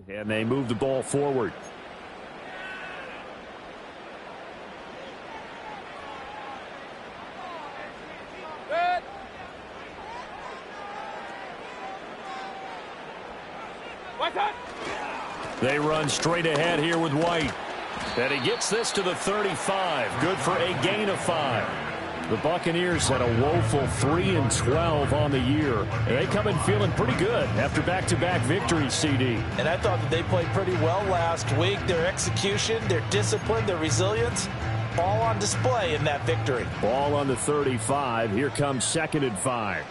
And they move the ball forward. They run straight ahead here with White. And he gets this to the 35. Good for a gain of 5. The Buccaneers had a woeful 3-12 on the year. And they come in feeling pretty good after back-to-back victories, CD. And I thought that they played pretty well last week. Their execution, their discipline, their resilience, all on display in that victory. Ball on the 35. Here comes 2nd and 5.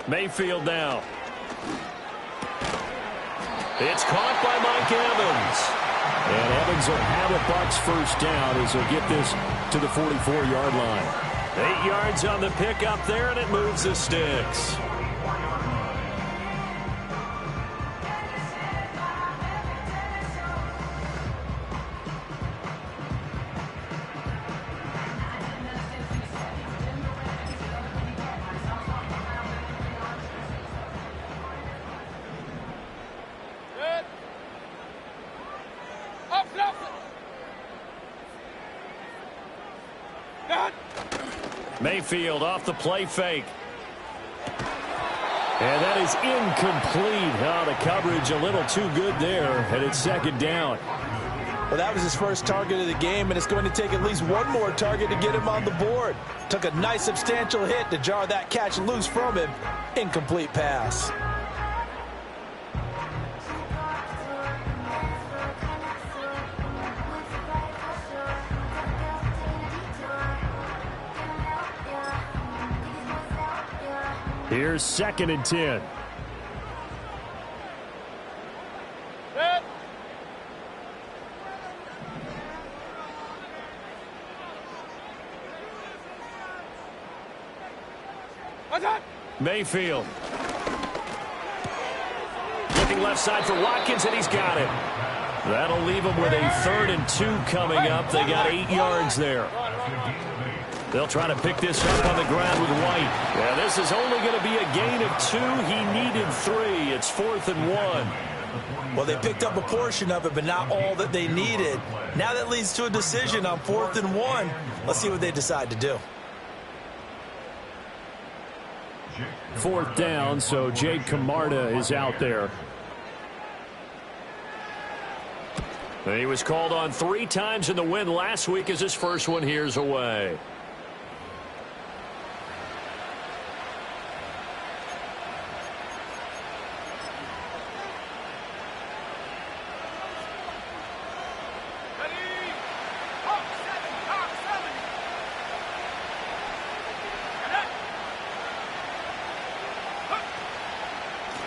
Mayfield now. It's caught by Mike Evans. And Evans will have a Bucs first down as he'll get this to the 44-yard line. 8 yards on the pickup there, and it moves the sticks. Mayfield off the play fake. And that is incomplete. Oh, the coverage a little too good there, and it's 2nd down. Well, that was his first target of the game, and it's going to take at least one more target to get him on the board. Took a nice substantial hit to jar that catch loose from him. Incomplete pass. Here's 2nd and 10. Mayfield. Looking left side for Watkins, and he's got it. That'll leave him with a 3rd and 2 coming up. They got 8 yards there. They'll try to pick this up on the ground with White. Yeah, this is only going to be a gain of 2. He needed 3. It's 4th and 1. Well, they picked up a portion of it, but not all that they needed. Now that leads to a decision on 4th and 1. Let's see what they decide to do. 4th down, so Jake Camarda is out there. He was called on 3 times in the win last week as his first one here's away.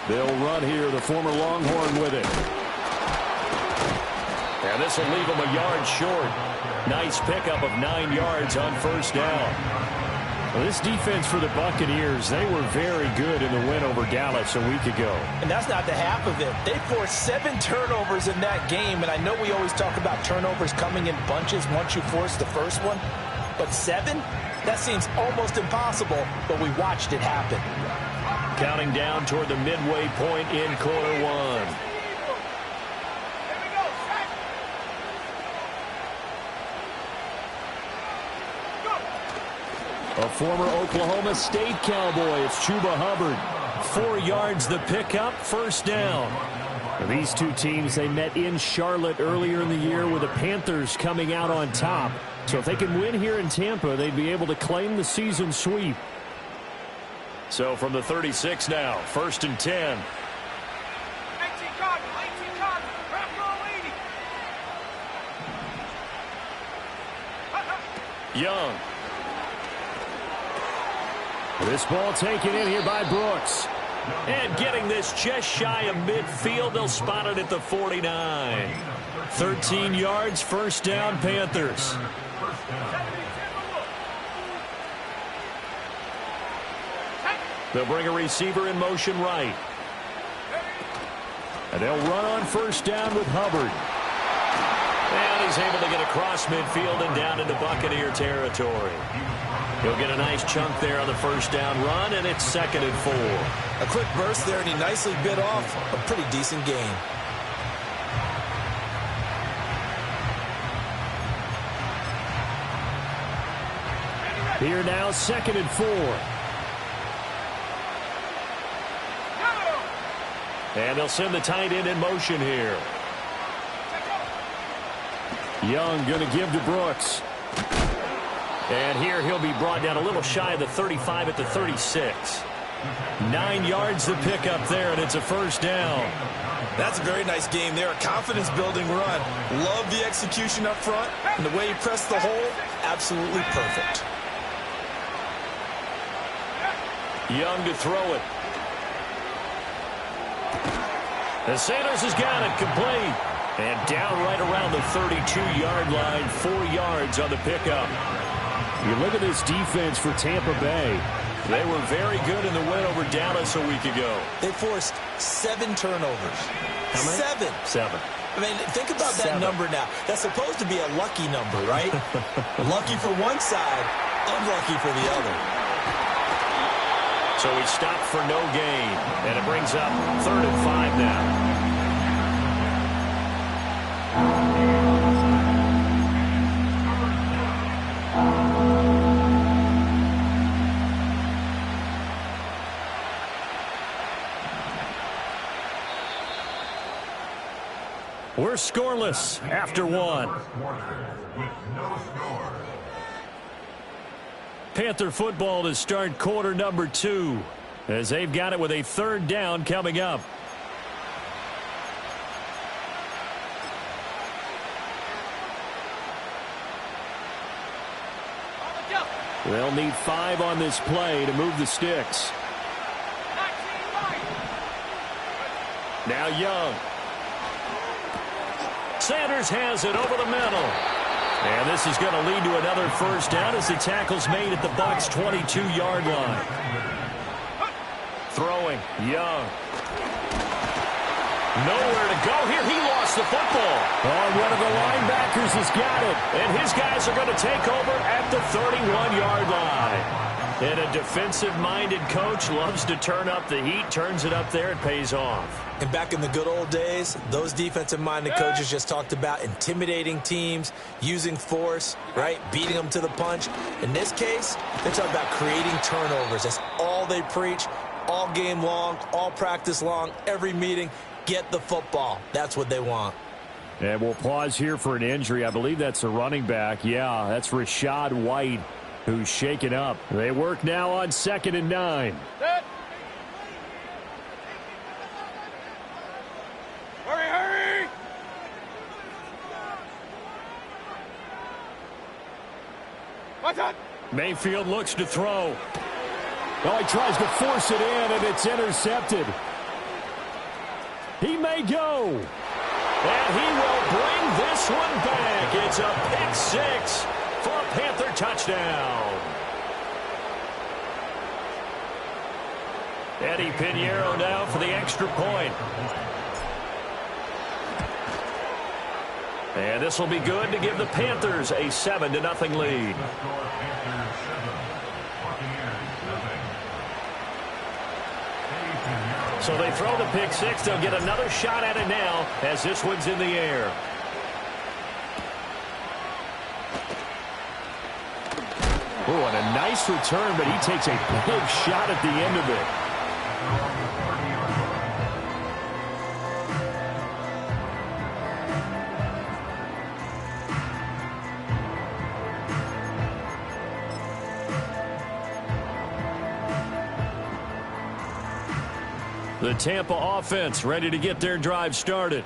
They'll run here, the former Longhorn with it. And this will leave him a yard short. Nice pickup of 9 yards on first down. Well, this defense for the Buccaneers, they were very good in the win over Dallas a week ago. And that's not the half of it. They forced 7 turnovers in that game, and I know we always talk about turnovers coming in bunches once you force the first one. But 7? That seems almost impossible, but we watched it happen. Counting down toward the midway point in quarter 1. A former Oklahoma State Cowboy, it's Chuba Hubbard. 4 yards the pickup, first down. These two teams, they met in Charlotte earlier in the year with the Panthers coming out on top. So if they can win here in Tampa, they'd be able to claim the season sweep. So from the 36 now, 1st and 10. Young. This ball taken in here by Brooks. And getting this just shy of midfield, they'll spot it at the 49. 13 yards, first down, Panthers. They'll bring a receiver in motion right. And they'll run on first down with Hubbard. And he's able to get across midfield and down into Buccaneer territory. He'll get a nice chunk there on the first down run, and it's 2nd and 4. A quick burst there, and he nicely bit off a pretty decent gain. Here now, 2nd and 4. And they'll send the tight end in motion here. Young going to give to Brooks. And here he'll be brought down a little shy of the 35 at the 36. 9 yards to pick up there, and it's a first down. That's a very nice game there. A confidence-building run. Love the execution up front. And the way he pressed the hole, absolutely perfect. Young to throw it. And Sanders has got it complete. And down right around the 32-yard line, 4 yards on the pickup. You look at this defense for Tampa Bay. They were very good in the win over Dallas a week ago. They forced 7 turnovers. How many? 7. I mean, think about that number now. That's supposed to be a lucky number, right? Lucky for one side, unlucky for the other. So he stopped for no gain, and it brings up 3rd and 5 now. We're scoreless after 1. Panther football to start quarter number 2 as they've got it with a 3rd down coming up. They'll need 5 on this play to move the sticks. Now Young. Sanders has it over the middle. And this is going to lead to another first down as the tackle's made at the Bucs' 22-yard line. Throwing, Young. Nowhere to go here. He lost the football. Oh, one of the linebackers has got it. And his guys are going to take over at the 31-yard line. And a defensive-minded coach loves to turn up the heat, turns it up there, it pays off. And back in the good old days, those defensive-minded coaches just talked about intimidating teams, using force, right, beating them to the punch. In this case, they're talking about creating turnovers. That's all they preach, all game long, all practice long, every meeting. Get the football. That's what they want. And we'll pause here for an injury. I believe that's a running back. Yeah, that's Rashad White, who's shaken up. They work now on 2nd and 9. Hurry! What's up? Mayfield looks to throw. Oh, he tries to force it in, and it's intercepted. He may go. And he will bring this one back. It's a pick 6 for a Panther touchdown. Eddie Pinheiro now for the extra point. And this will be good to give the Panthers a 7-0 lead. So they throw the pick 6. They'll get another shot at it now as this one's in the air. Oh, and a nice return, but he takes a big shot at the end of it. The Tampa offense ready to get their drive started.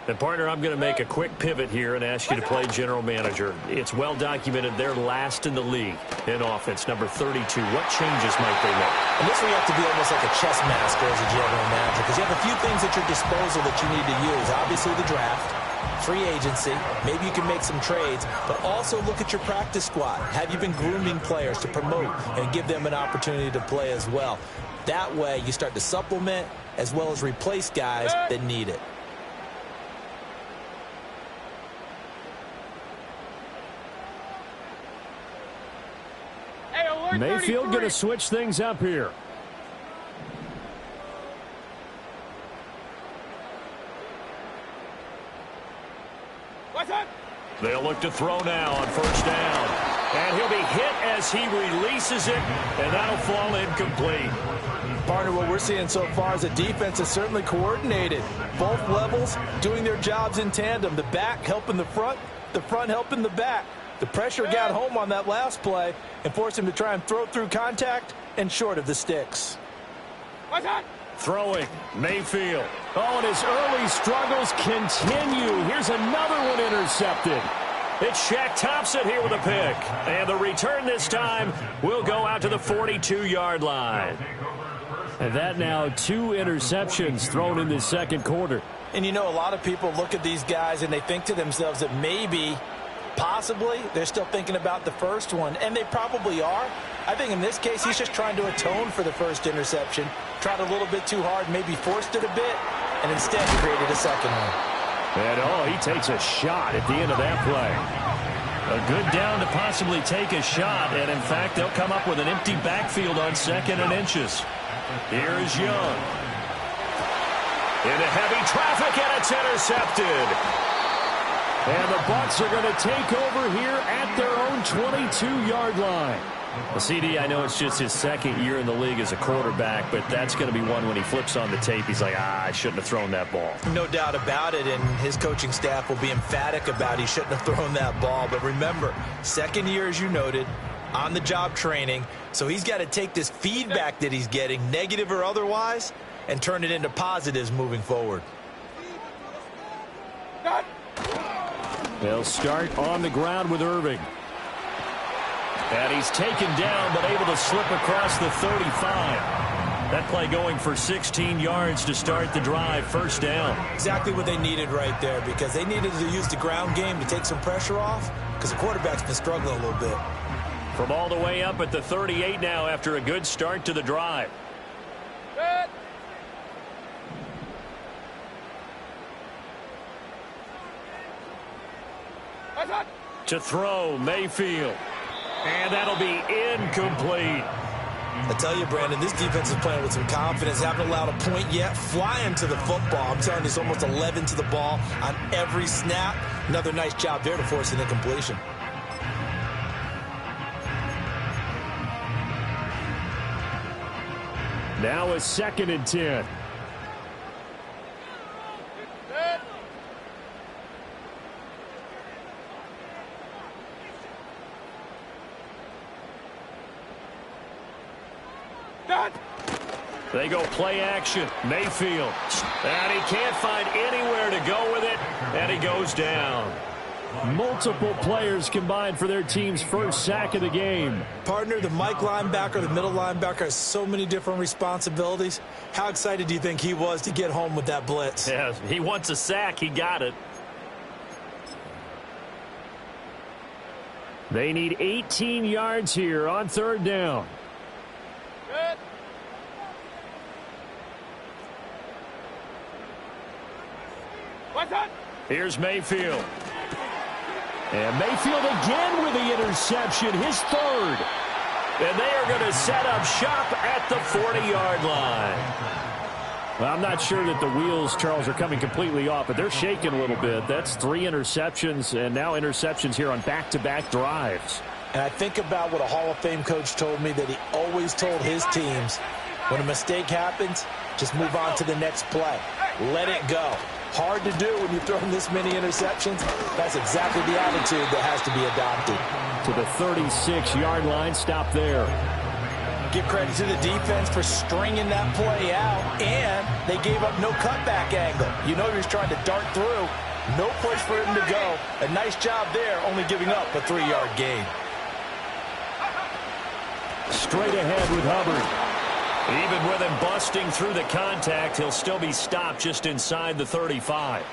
And, partner, I'm going to make a quick pivot here and ask you to play general manager. It's well documented they're last in the league in offense, number 32. What changes might they make? And this one you have to be almost like a chess master as a general manager because you have a few things at your disposal that you need to use. Obviously, the draft, free agency, maybe you can make some trades, but also look at your practice squad. Have you been grooming players to promote and give them an opportunity to play as well? That way, you start to supplement as well as replace guys that need it. Mayfield going to switch things up here. They'll look to throw now on first down. And he'll be hit as he releases it, and that'll fall incomplete. Partner, what we're seeing so far is the defense is certainly coordinated. Both levels doing their jobs in tandem. The back helping the front helping the back. The pressure got home on that last play and forced him to try and throw through contact and short of the sticks. Throwing, Mayfield. Oh, and his early struggles continue. Here's another one intercepted. It's Shaq Thompson here with a pick. And the return this time will go out to the 42-yard line. And that now 2 interceptions thrown in the second quarter. And you know, a lot of people look at these guys and they think to themselves that maybe, possibly, they're still thinking about the first one. And they probably are. I think in this case, he's just trying to atone for the first interception. Tried a little bit too hard, maybe forced it a bit, and instead created a second one. And, oh, he takes a shot at the end of that play. A good down to possibly take a shot, and, in fact, they'll come up with an empty backfield on 2nd and inches. Here is Young. Into heavy traffic, and it's intercepted. And the Bucs are going to take over here at their own 22-yard line. Well, CD, I know it's just his 2nd year in the league as a quarterback, but that's going to be one when he flips on the tape, he's like, I shouldn't have thrown that ball. No doubt about it, and his coaching staff will be emphatic about he shouldn't have thrown that ball. But remember, 2nd year, as you noted, on-the-job training, so he's got to take this feedback that he's getting, negative or otherwise, and turn it into positives moving forward. They'll start on the ground with Irving. And he's taken down, but able to slip across the 35. That play going for 16 yards to start the drive. First down. Exactly what they needed right there, because they needed to use the ground game to take some pressure off, because the quarterback's been struggling a little bit. From all the way up at the 38 now after a good start to the drive. To throw, Mayfield. And that'll be incomplete. I tell you, Brandon, this defense is playing with some confidence. Haven't allowed a point yet. Flying to the football. I'm telling you, it's almost 11 to the ball on every snap. Another nice job there to force an incompletion. Now a 2nd and 10. They go play action. Mayfield. And he can't find anywhere to go with it. And he goes down. Multiple players combined for their team's first sack of the game. Partner, the Mike linebacker, the middle linebacker has so many different responsibilities. How excited do you think he was to get home with that blitz? Yeah, he wants a sack. He got it. They need 18 yards here on 3rd down. Here's Mayfield. And Mayfield again with the interception, his 3rd. And they are going to set up shop at the 40-yard line. Well, I'm not sure that the wheels, Charles, are coming completely off, but they're shaking a little bit. That's 3 interceptions, and now interceptions here on back-to-back drives. And I think about what a Hall of Fame coach told me, that he always told his teams, when a mistake happens, just move on to the next play. Let it go. Hard to do when you're throwing this many interceptions. That's exactly the attitude that has to be adopted. To the 36-yard line, stop there. Give credit to the defense for stringing that play out, and they gave up no cutback angle. You know he was trying to dart through. No push for him to go. A nice job there, only giving up a 3-yard gain. Straight ahead with Hubbard. Even with him busting through the contact, he'll still be stopped just inside the 35.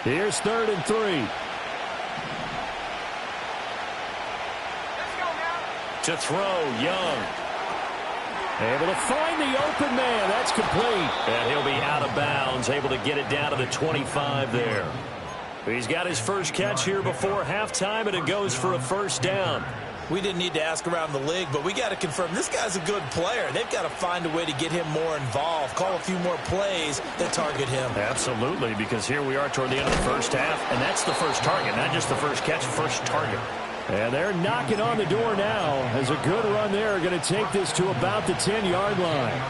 Here's 3rd and 3. To throw, Young. Able to find the open man. That's complete. And he'll be out of bounds, able to get it down to the 25 there. He's got his first catch here before halftime, and it goes for a first down. We didn't need to ask around the league, but we got to confirm this guy's a good player. They've got to find a way to get him more involved, call a few more plays that target him. Absolutely, because here we are toward the end of the first half, and that's the first target, not just the first catch, first target. And they're knocking on the door now as a good run there are going to take this to about the 10-yard line.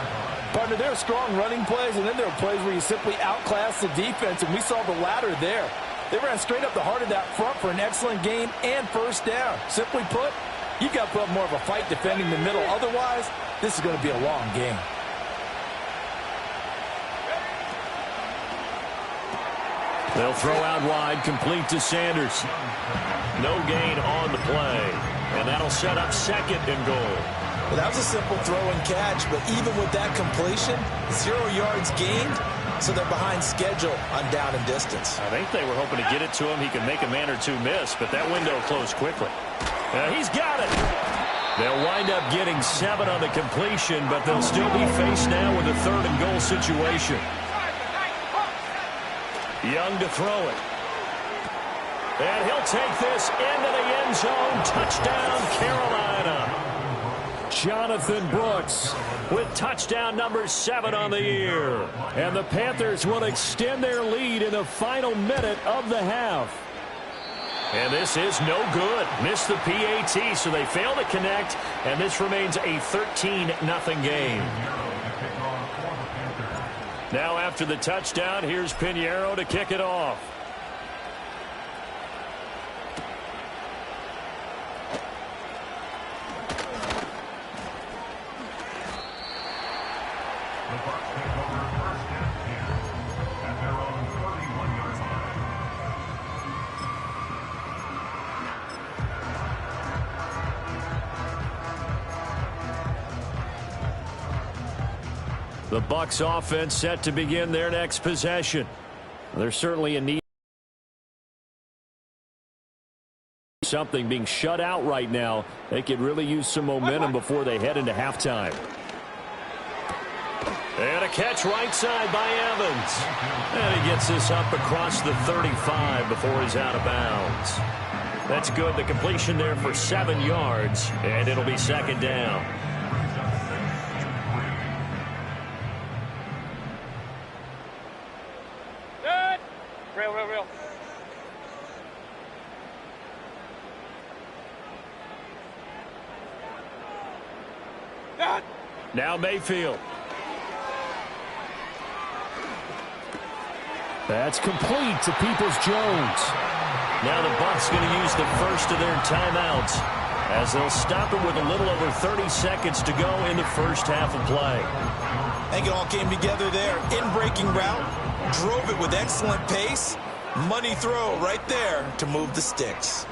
Partner, there are strong running plays, and then there are plays where you simply outclass the defense, and we saw the latter there. They ran straight up the heart of that front for an excellent game and first down. Simply put, you've got to put up more of a fight defending the middle. Otherwise, this is going to be a long game. They'll throw out wide, complete to Sanders. No gain on the play. And that'll set up second and goal. Well, that was a simple throw and catch, but even with that completion, 0 yards gained, so they're behind schedule on down and distance. I think they were hoping to get it to him. He could make a man or two miss, but that window closed quickly. He's got it. They'll wind up getting 7 on the completion, but they'll still be faced now with a third and goal situation. Young to throw it. And he'll take this into the end zone. Touchdown, Carolina. Jonathan Brooks with touchdown number 7 on the year. And the Panthers will extend their lead in the final minute of the half. And this is no good. Missed the PAT, so they fail to connect, and this remains a 13-0 game. Now after the touchdown, here's Pinheiro to kick it off. The Bucs offense set to begin their next possession. There's certainly a need. Something being shut out right now. They could really use some momentum before they head into halftime. And a catch right side by Evans. And he gets this up across the 35 before he's out of bounds. That's good. The completion there for 7 yards, and it'll be second down. Real. Now Mayfield. That's complete to Peoples-Jones. Now the Bucs going to use the first of their timeouts as they'll stop it with a little over 30 seconds to go in the first half of play. I think it all came together there. In-breaking route. Drove it with excellent pace. Money throw right there to move the sticks.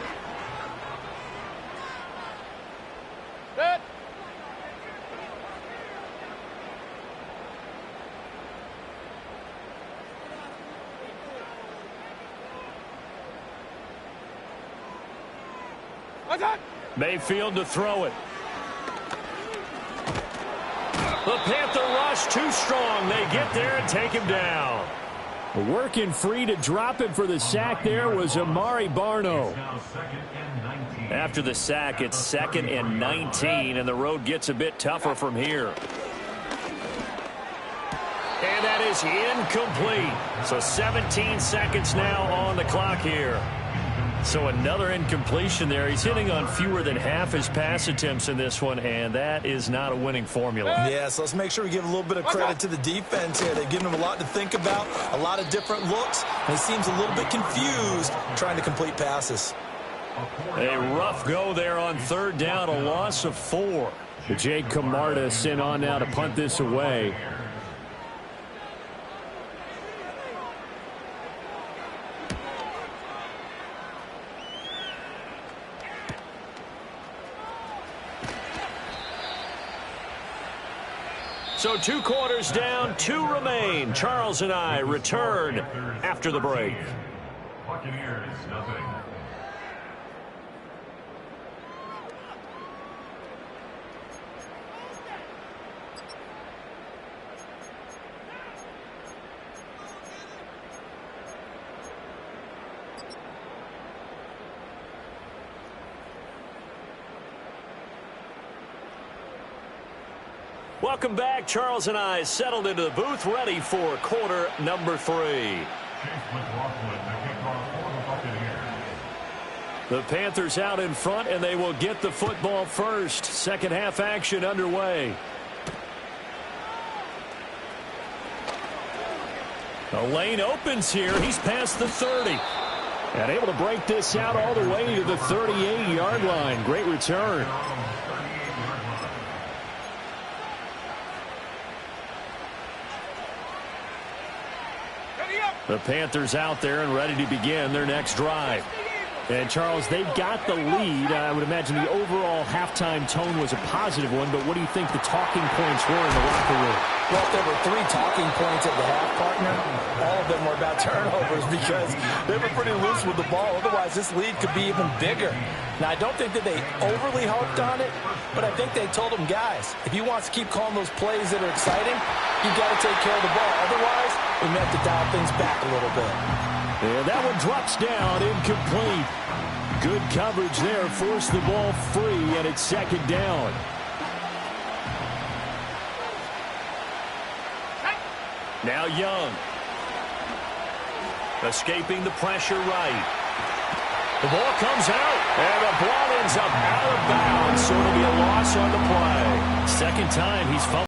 Set. Mayfield to throw it. The Panther rush too strong. They get there and take him down. Working free to drop him for the sack there was Amari Barno. After the sack, it's 2nd and 19, and the road gets a bit tougher from here. And that is incomplete. So 17 seconds now on the clock here. So another incompletion there. He's hitting on fewer than half his pass attempts in this one, and that is not a winning formula. Yeah, so let's make sure we give a little bit of credit to the defense here. They've given him a lot to think about, a lot of different looks, and he seems a little bit confused trying to complete passes. A rough go there on 3rd down, a loss of 4. Jake Camarda sent on now to punt this away. So 2 quarters down, 2 remain. Charles and I return after the break. Welcome back. Charles and I settled into the booth, ready for quarter number 3. The Panthers out in front, and they will get the football first. Second half action underway. The lane opens here. He's past the 30. And able to break this out all the way to the 38-yard line. Great return. The Panthers out there and ready to begin their next drive. And, Charles, they've got the lead. I would imagine the overall halftime tone was a positive one, but what do you think the talking points were in the locker room? Well, if there were 3 talking points at the half, partner, all of them were about turnovers because they were pretty loose with the ball. Otherwise, this lead could be even bigger. Now, I don't think that they overly harped on it, but I think they told them, guys, if you want to keep calling those plays that are exciting, you've got to take care of the ball. Otherwise, we may have to dial things back a little bit. And that one drops down, incomplete. Good coverage there, forced the ball free, and it's second down. Now Young. Escaping the pressure right. The ball comes out, and the ball ends up out of bounds, so it'll be a loss on the play. Second time he's fumbled.